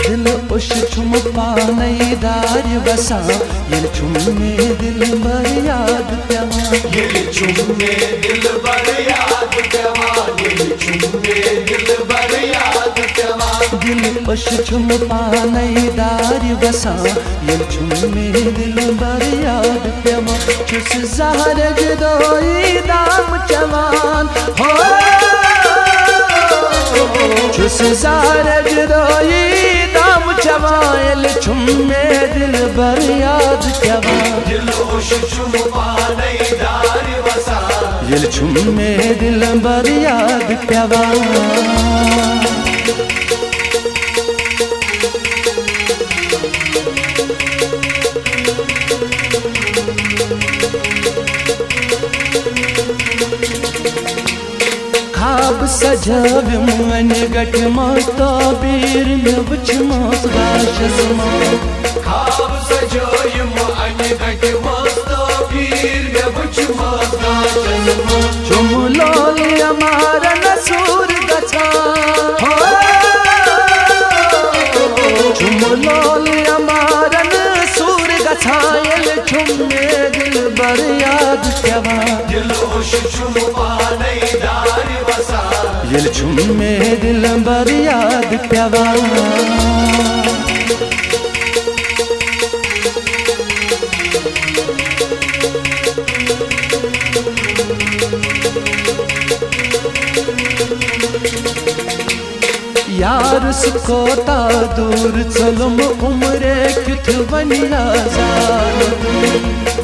दिल उश छुम पाने दार बसा ये छुमे दिल बर याद प्यावा ये छुमे दिल बर याद प्यावा ये छुमे दिल बर याद प्यावा दिल उश छुम पाने दार बसा ये छुमे दिल बर याद प्यावा चुस ज़हर जदोई दाम चवान हो चुस ज़हर जदोई दाम चवान छुमे दिल बर याद प्यावा दिल उश छुम पाने दार बसा ये छुमे दिल बर याद प्यावा खाब सजाव्यम वन गट मस्तो बीर में वच मस गाशस मा खाब सजाव्यम वन गट मस्तो बीर में वच मस गाशस मा चुम लोल हमारा नसूर गछा चुम लोल हमारा नसूर गछा छुमे दिल बर याद प्यावा दिल उश छुम पाने दार बसा ये छुमे दिल बर याद प्यावा यार सुकोता दूर चलम उम्रे किथ बनिया जान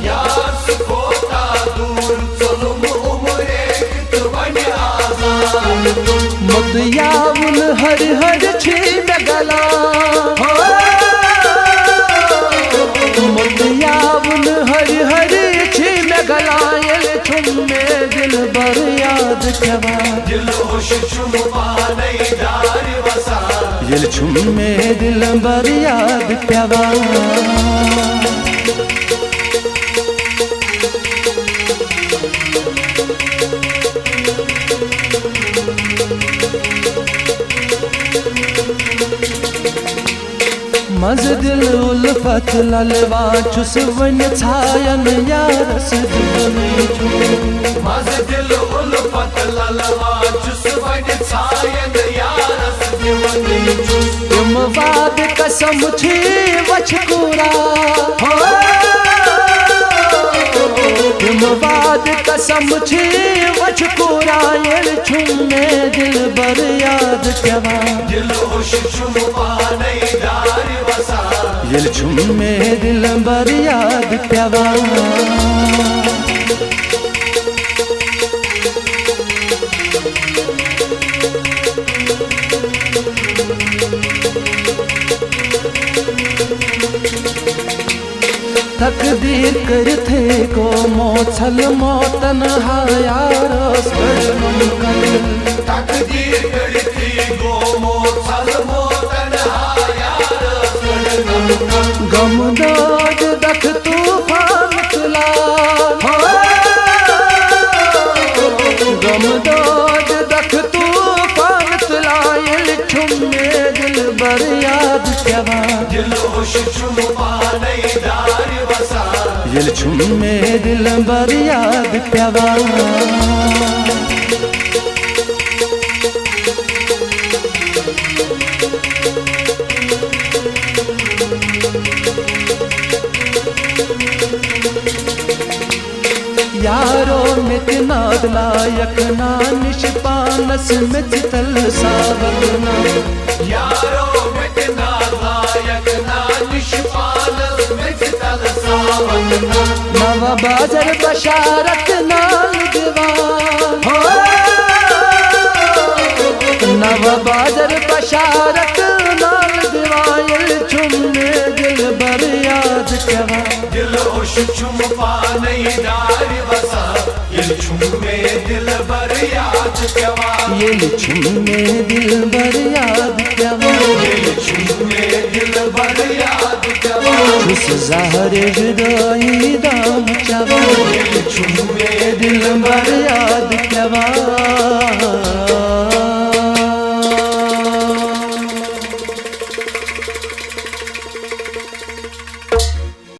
यार सुकोता दूर चलम उम्रे किथ बनिया जान मत यावन हर हर छी गला मत यावन हर हर छी गला छुमे दिल बर याद प्यावा दिल उश छुम पाने दार बसा ये छुमे दिल बर याद प्यावा मज दिल उल्फत ललवा चुस वन छायन यारस जुबनी छु मज दिल उल्फत ललवा चुस वन छायन यारस जुबनी छु तुम वाद कसम छी वछकुरा तुम वाद कसम छी वछकुरा ये छुमे दिल बर याद प्यावा दिल उश छुम पाने दार बसा ये छुमे दिल बर याद प्यावा तकदीर कर थे को मोछल मोतन हायारस मुमकन तकदीर कर थी गो मोछल मोतन हायारस मुमकन गम दाद दख तूफान तुला गम दाद दख तूफान तुला ये छुमे दिल बर याद प्यावा दिल उश छुम पाने दार बसा ये छुमे दिल बर याद प्यावा यारो मित नाद लायक ना निष्पानस मित तल सावतना यारो मित नालायक ना निष्पानस मित तल सावतना नव बाजर बशारत नाल दीवान नव बाजर बशारत नाल दीवान छुमे दिल बर याद प्यावा दिल उश छुम पाने दार बसा ये छुमे दिल बर याद प्यावा ये छुमे दिल बर याद प्यावा ये छुमे दिल बर याद प्यावा चुस ज़हर जुदाई दाम चवा ये छुमे दिल बर याद प्यावा